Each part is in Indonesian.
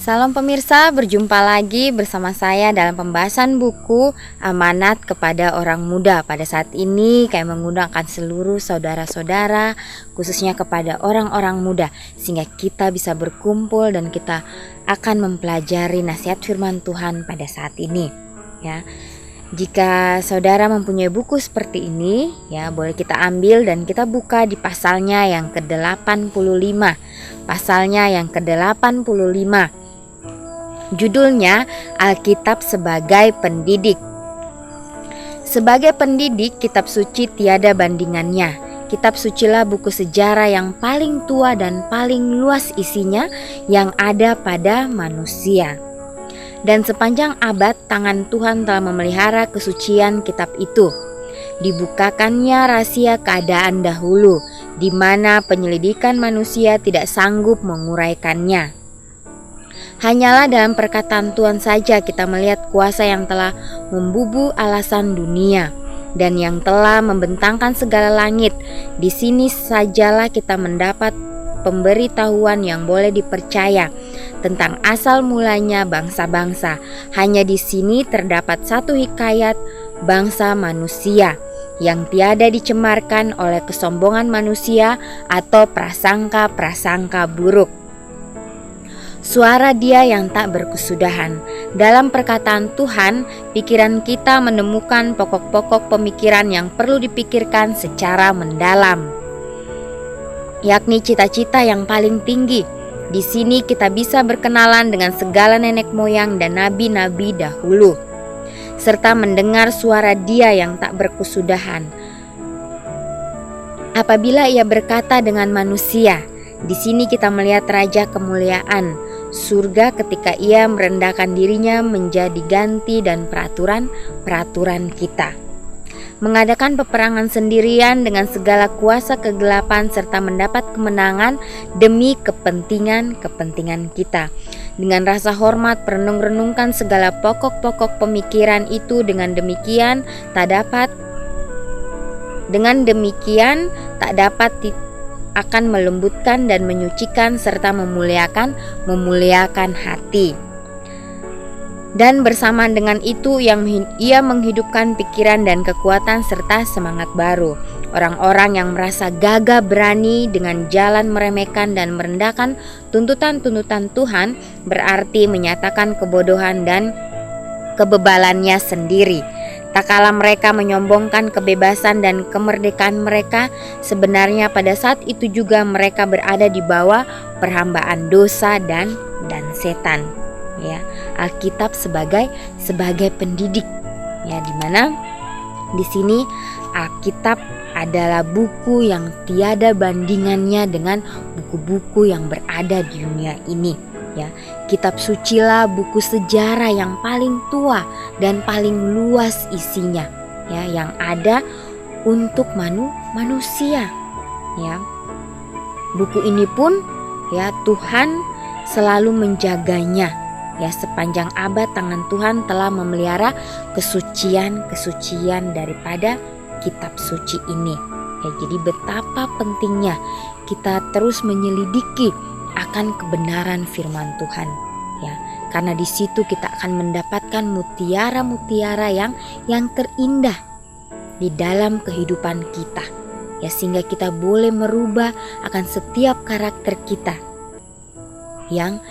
Salam pemirsa, berjumpa lagi bersama saya dalam pembahasan buku Amanat kepada Orang Muda. Pada saat ini kami mengundangkan seluruh saudara-saudara, khususnya kepada orang-orang muda, sehingga kita bisa berkumpul dan kita akan mempelajari nasihat firman Tuhan pada saat ini. Ya, jika saudara mempunyai buku seperti ini, ya boleh kita ambil dan kita buka di pasalnya yang ke-85. Pasalnya yang ke-85. Judulnya Alkitab sebagai pendidik. Sebagai pendidik, kitab suci tiada bandingannya. Kitab sucilah buku sejarah yang paling tua dan paling luas isinya yang ada pada manusia. Dan sepanjang abad tangan Tuhan telah memelihara kesucian kitab itu. Dibukakannya rahasia keadaan dahulu, di mana penyelidikan manusia tidak sanggup menguraikannya. Hanyalah dalam perkataan Tuhan saja kita melihat kuasa yang telah membubuh alasan dunia dan yang telah membentangkan segala langit. Di sini sajalah kita mendapat pemberitahuan yang boleh dipercaya tentang asal mulanya bangsa-bangsa. Hanya di sini terdapat satu hikayat bangsa manusia yang tiada dicemarkan oleh kesombongan manusia atau prasangka-prasangka buruk. Suara Dia yang tak berkesudahan. Dalam perkataan Tuhan, pikiran kita menemukan pokok-pokok pemikiran yang perlu dipikirkan secara mendalam, yakni cita-cita yang paling tinggi. Di sini kita bisa berkenalan dengan segala nenek moyang dan nabi-nabi dahulu, serta mendengar suara Dia yang tak berkesudahan. Apabila Ia berkata dengan manusia, di sini kita melihat Raja kemuliaan surga ketika Ia merendahkan dirinya menjadi ganti dan peraturan kita. Mengadakan peperangan sendirian dengan segala kuasa kegelapan serta mendapat kemenangan demi kepentingan kita. Dengan rasa hormat merenung-renungkan segala pokok-pokok pemikiran itu. Dengan demikian tak dapat akan melembutkan dan menyucikan serta memuliakan hati. Dan bersamaan dengan itu Ia menghidupkan pikiran dan kekuatan serta semangat baru. Orang-orang yang merasa gagah berani dengan jalan meremehkan dan merendahkan tuntutan-tuntutan Tuhan berarti menyatakan kebodohan dan kebebalannya sendiri. Tak kala mereka menyombongkan kebebasan dan kemerdekaan mereka, sebenarnya pada saat itu juga mereka berada di bawah perhambaan dosa dan setan. Ya, Alkitab sebagai pendidik. Ya, di mana di sini Alkitab adalah buku yang tiada bandingannya dengan buku-buku yang berada di dunia ini. Ya, kitab sucilah buku sejarah yang paling tua dan paling luas isinya, ya, yang ada untuk manusia. Ya, buku ini pun, ya, Tuhan selalu menjaganya. Ya, sepanjang abad tangan Tuhan telah memelihara kesucian daripada kitab suci ini. Ya, jadi betapa pentingnya kita terus menyelidiki akan kebenaran firman Tuhan, ya, karena di situ kita akan mendapatkan mutiara-mutiara yang terindah di dalam kehidupan kita, ya, sehingga kita boleh merubah akan setiap karakter kita yang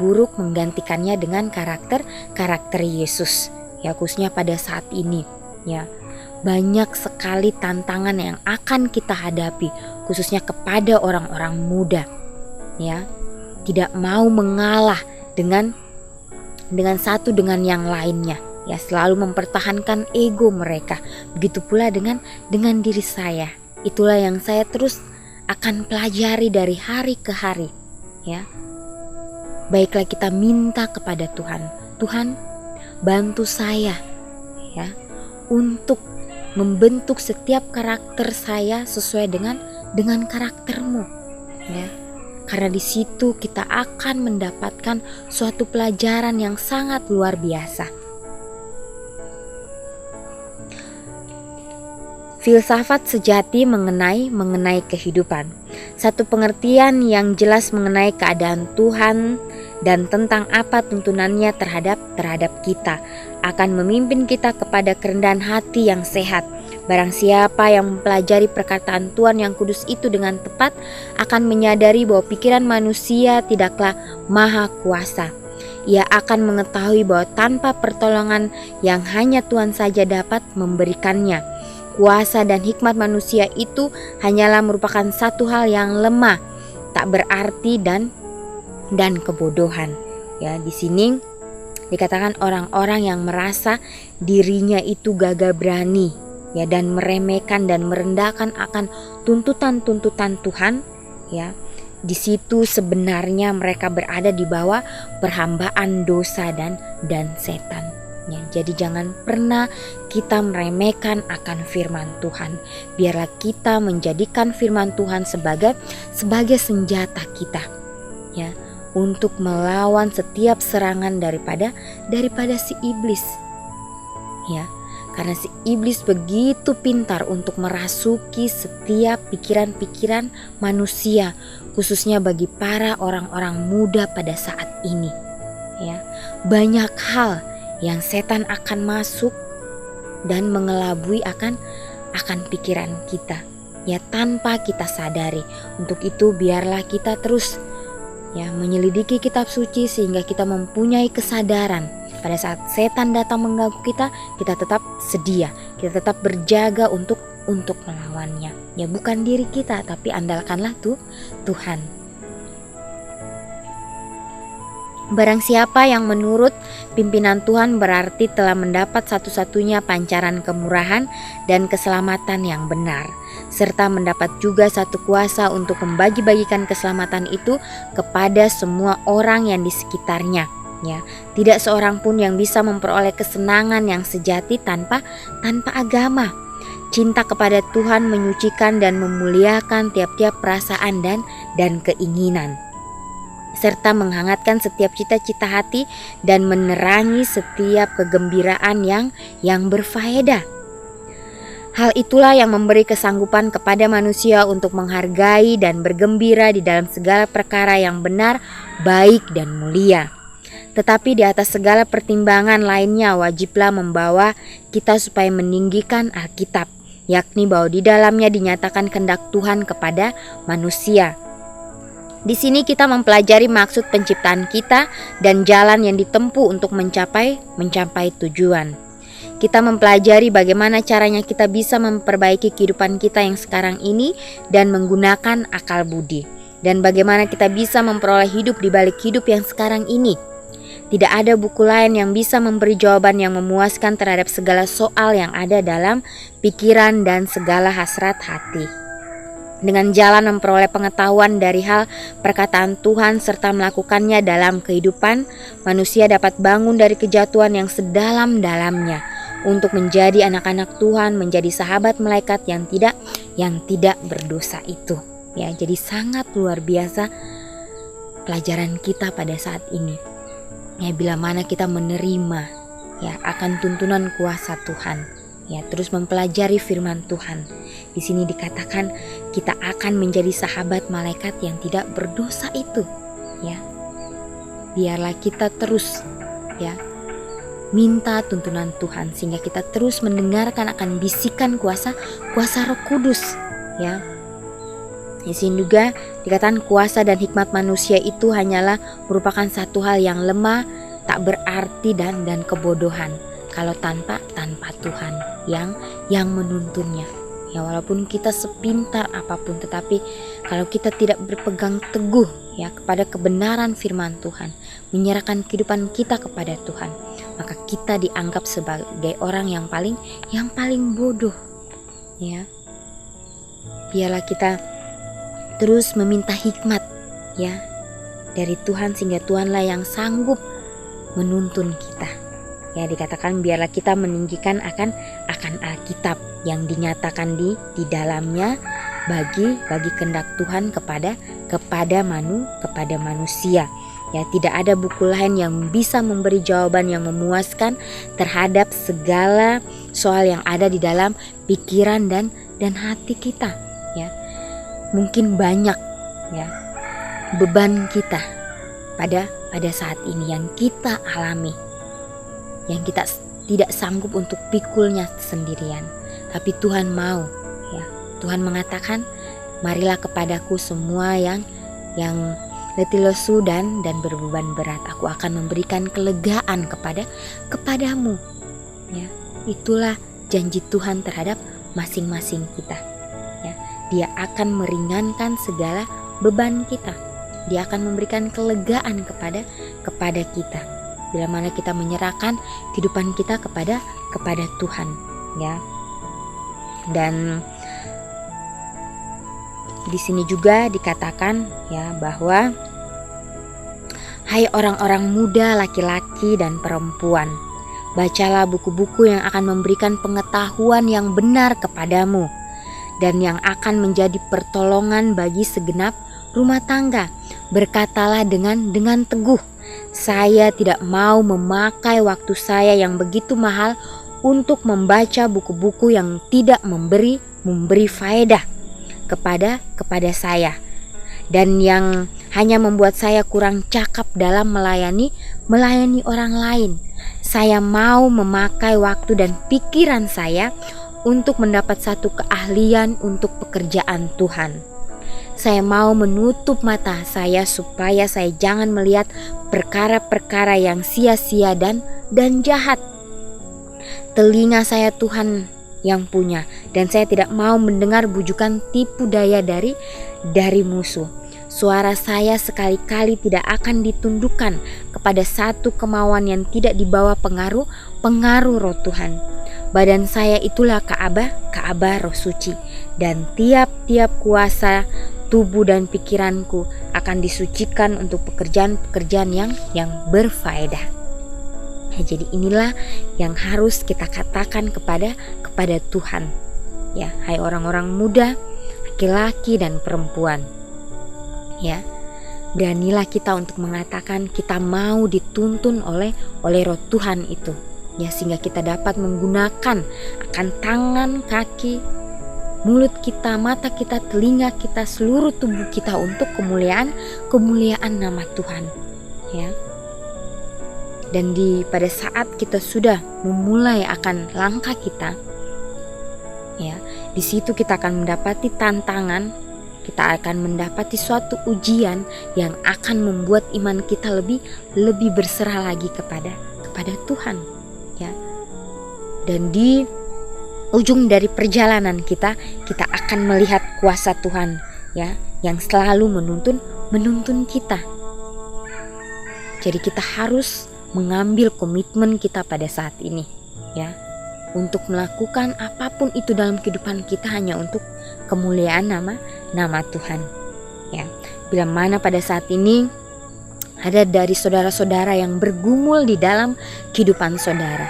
buruk, menggantikannya dengan karakter Yesus, ya, khususnya pada saat ini, ya. Banyak sekali tantangan yang akan kita hadapi, khususnya kepada orang-orang muda. Ya, tidak mau mengalah dengan satu dengan yang lainnya, ya, selalu mempertahankan ego mereka. Begitu pula dengan diri saya. Itulah yang saya terus akan pelajari dari hari ke hari, ya. Baiklah kita minta kepada Tuhan, Tuhan bantu saya, ya, untuk membentuk setiap karakter saya sesuai dengan karakter-Mu, ya. Karena di situ kita akan mendapatkan suatu pelajaran yang sangat luar biasa. Filsafat sejati mengenai kehidupan. Satu pengertian yang jelas mengenai keadaan Tuhan dan tentang apa tuntunannya terhadap kita, akan memimpin kita kepada kerendahan hati yang sehat. Barang siapa yang mempelajari perkataan Tuhan yang kudus itu dengan tepat akan menyadari bahwa pikiran manusia tidaklah maha kuasa. Ia akan mengetahui bahwa tanpa pertolongan yang hanya Tuhan saja dapat memberikannya, kuasa dan hikmat manusia itu hanyalah merupakan satu hal yang lemah, tak berarti dan kebodohan. Ya, di sini dikatakan orang-orang yang merasa dirinya itu gagah berani, ya, dan meremehkan dan merendahkan akan tuntutan-tuntutan Tuhan, ya. Di situ sebenarnya mereka berada di bawah perhambaan dosa dan setan. Ya, jadi jangan pernah kita meremehkan akan firman Tuhan. Biarlah kita menjadikan firman Tuhan sebagai senjata kita, ya, untuk melawan setiap serangan daripada si iblis. Ya, karena si iblis begitu pintar untuk merasuki setiap pikiran-pikiran manusia, khususnya bagi para orang-orang muda pada saat ini. Ya, banyak hal yang setan akan masuk dan mengelabui akan pikiran kita, ya, tanpa kita sadari. Untuk itu biarlah kita terus, ya, menyelidiki kitab suci sehingga kita mempunyai kesadaran. Pada saat setan datang mengganggu kita tetap sedia, kita tetap berjaga untuk melawannya. Ya, bukan diri kita, tapi andalkanlah Tuhan. Barang siapa yang menurut pimpinan Tuhan berarti telah mendapat satu-satunya pancaran kemurahan dan keselamatan yang benar, serta mendapat juga satu kuasa untuk membagi-bagikan keselamatan itu kepada semua orang yang di sekitarnya. Ya, tidak seorang pun yang bisa memperoleh kesenangan yang sejati tanpa agama. Cinta kepada Tuhan menyucikan dan memuliakan tiap-tiap perasaan dan keinginan, serta menghangatkan setiap cita-cita hati dan menerangi setiap kegembiraan yang berfaedah. Hal itulah yang memberi kesanggupan kepada manusia untuk menghargai dan bergembira di dalam segala perkara yang benar, baik dan mulia. Tetapi di atas segala pertimbangan lainnya wajiblah membawa kita supaya meninggikan Alkitab, yakni bahwa di dalamnya dinyatakan kehendak Tuhan kepada manusia. Di sini kita mempelajari maksud penciptaan kita dan jalan yang ditempuh untuk mencapai tujuan. Kita mempelajari bagaimana caranya kita bisa memperbaiki kehidupan kita yang sekarang ini dan menggunakan akal budi, dan bagaimana kita bisa memperoleh hidup di balik hidup yang sekarang ini. Tidak ada buku lain yang bisa memberi jawaban yang memuaskan terhadap segala soal yang ada dalam pikiran dan segala hasrat hati. Dengan jalan memperoleh pengetahuan dari hal perkataan Tuhan serta melakukannya dalam kehidupan, manusia dapat bangun dari kejatuhan yang sedalam-dalamnya untuk menjadi anak-anak Tuhan, menjadi sahabat malaikat yang tidak berdosa itu. Ya, jadi sangat luar biasa pelajaran kita pada saat ini. Ya, bila mana kita menerima, ya, akan tuntunan kuasa Tuhan, ya, terus mempelajari firman Tuhan. Di sini dikatakan kita akan menjadi sahabat malaikat yang tidak berdosa itu, ya. Biarlah kita terus, ya, minta tuntunan Tuhan sehingga kita terus mendengarkan akan bisikan kuasa Roh Kudus, ya. Di sini juga dikatakan kuasa dan hikmat manusia itu hanyalah merupakan satu hal yang lemah, tak berarti dan kebodohan kalau tanpa Tuhan yang menuntunnya. Ya, walaupun kita sepintar apapun, tetapi kalau kita tidak berpegang teguh, ya, kepada kebenaran firman Tuhan, menyerahkan kehidupan kita kepada Tuhan, maka kita dianggap sebagai orang yang paling bodoh. Ya, biarlah kita terus meminta hikmat, ya, dari Tuhan sehingga Tuhanlah yang sanggup menuntun kita. Ya, dikatakan biarlah kita meninggikan akan Alkitab yang dinyatakan di dalamnya bagi kehendak Tuhan kepada manusia. Ya, tidak ada buku lain yang bisa memberi jawaban yang memuaskan terhadap segala soal yang ada di dalam pikiran dan hati kita. Ya, mungkin banyak, ya, beban kita pada pada saat ini yang kita alami, yang kita tidak sanggup untuk pikulnya sendirian. Tapi Tuhan mau, ya. Tuhan mengatakan, marilah kepadaku semua yang letih lesu dan berbeban berat, aku akan memberikan kelegaan kepadamu. Ya, itulah janji Tuhan terhadap masing-masing kita. Ya, Dia akan meringankan segala beban kita. Dia akan memberikan kelegaan kepada kita. Bila mana kita menyerahkan kehidupan kita kepada Tuhan, ya. Dan di sini juga dikatakan, ya, bahwa hai orang-orang muda, laki-laki dan perempuan, bacalah buku-buku yang akan memberikan pengetahuan yang benar kepadamu dan yang akan menjadi pertolongan bagi segenap rumah tangga. Berkatalah dengan teguh, saya tidak mau memakai waktu saya yang begitu mahal untuk membaca buku-buku yang tidak memberi faedah kepada saya, dan yang hanya membuat saya kurang cakap dalam melayani orang lain. Saya mau memakai waktu dan pikiran saya untuk mendapat satu keahlian untuk pekerjaan Tuhan. Saya mau menutup mata saya supaya saya jangan melihat perkara-perkara yang sia-sia dan jahat. Telinga saya Tuhan yang punya, dan saya tidak mau mendengar bujukan tipu daya dari musuh. Suara saya sekali-kali tidak akan ditundukkan kepada satu kemauan yang tidak dibawa pengaruh roh Tuhan. Badan saya itulah Ka'bah roh suci, dan tiap-tiap kuasa tubuh dan pikiranku akan disucikan untuk pekerjaan-pekerjaan yang berfaedah. Ya, jadi inilah yang harus kita katakan kepada Tuhan. Ya, hai orang-orang muda, laki-laki dan perempuan. Ya, beranilah kita untuk mengatakan kita mau dituntun oleh roh Tuhan itu. Ya, sehingga kita dapat menggunakan akan tangan, kaki, mulut kita, mata kita, telinga kita, seluruh tubuh kita untuk kemuliaan nama Tuhan. Ya. Dan pada saat kita sudah memulai akan langkah kita, ya, di situ kita akan mendapati tantangan, kita akan mendapati suatu ujian yang akan membuat iman kita lebih berserah lagi kepada Tuhan, ya. Dan di ujung dari perjalanan kita akan melihat kuasa Tuhan, ya, yang selalu menuntun kita. Jadi kita harus mengambil komitmen kita pada saat ini, ya, untuk melakukan apapun itu dalam kehidupan kita hanya untuk kemuliaan nama Tuhan. Ya, bila mana pada saat ini ada dari saudara-saudara yang bergumul di dalam kehidupan saudara,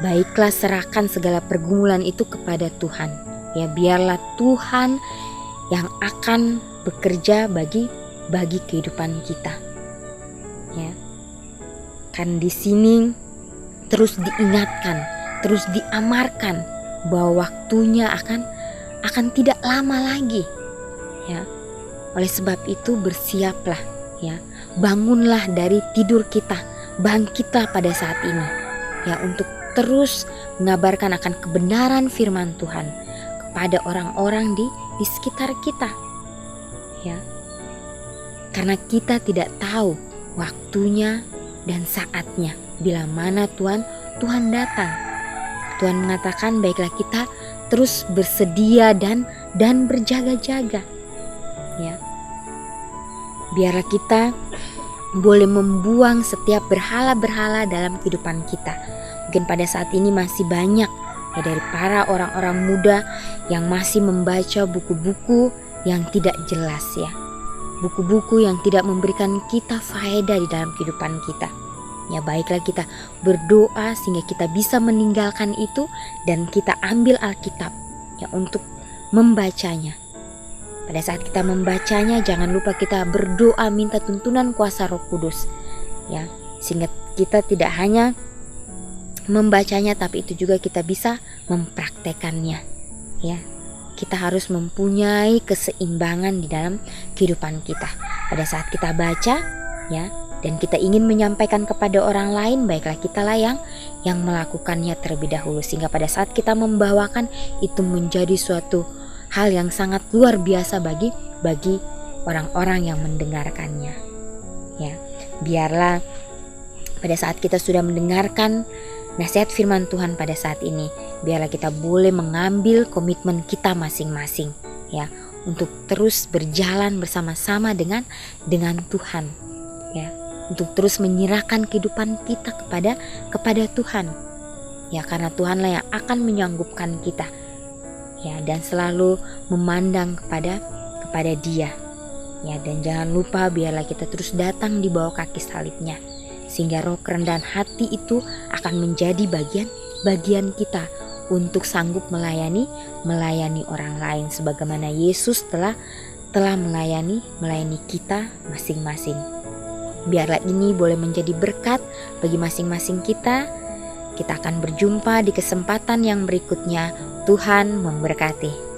baiklah serahkan segala pergumulan itu kepada Tuhan. Ya, biarlah Tuhan yang akan bekerja bagi kehidupan kita. Ya. Kan di sini terus diingatkan, terus diamarkan bahwa waktunya akan tidak lama lagi. Ya. Oleh sebab itu bersiaplah, ya. Bangunlah dari tidur kita, bangkitlah pada saat ini, ya, untuk terus mengabarkan akan kebenaran firman Tuhan kepada orang-orang di sekitar kita. Ya. Karena kita tidak tahu waktunya dan saatnya bila mana Tuhan datang. Tuhan mengatakan baiklah kita terus bersedia dan berjaga-jaga. Ya. Biarlah kita boleh membuang setiap berhala-berhala dalam kehidupan kita. Mungkin pada saat ini masih banyak, ya, dari para orang-orang muda yang masih membaca buku-buku yang tidak jelas, ya. Buku-buku yang tidak memberikan kita faedah di dalam kehidupan kita. Ya, baiklah kita berdoa sehingga kita bisa meninggalkan itu dan kita ambil Alkitab, ya, untuk membacanya. Pada saat kita membacanya, jangan lupa kita berdoa minta tuntunan kuasa Roh Kudus, ya, sehingga kita tidak hanya membacanya tapi itu juga kita bisa mempraktekannya, ya. Kita harus mempunyai keseimbangan di dalam kehidupan kita. Pada saat kita baca, ya, dan kita ingin menyampaikan kepada orang lain, baiklah kitalah yang melakukannya terlebih dahulu, sehingga pada saat kita membawakan itu menjadi suatu hal yang sangat luar biasa bagi orang-orang yang mendengarkannya. Ya, biarlah pada saat kita sudah mendengarkan nasihat firman Tuhan pada saat ini, biarlah kita boleh mengambil komitmen kita masing-masing, ya, untuk terus berjalan bersama-sama dengan Tuhan, ya, untuk terus menyerahkan kehidupan kita kepada Tuhan, ya, karena Tuhanlah yang akan menyanggupkan kita, ya, dan selalu memandang kepada Dia, ya, dan jangan lupa biarlah kita terus datang di bawah kaki salibnya, sehingga roh kerendahan hati itu akan menjadi bagian kita untuk sanggup melayani orang lain sebagaimana Yesus telah melayani kita masing-masing. Biarlah ini boleh menjadi berkat bagi masing-masing kita. Kita akan berjumpa di kesempatan yang berikutnya. Tuhan memberkati.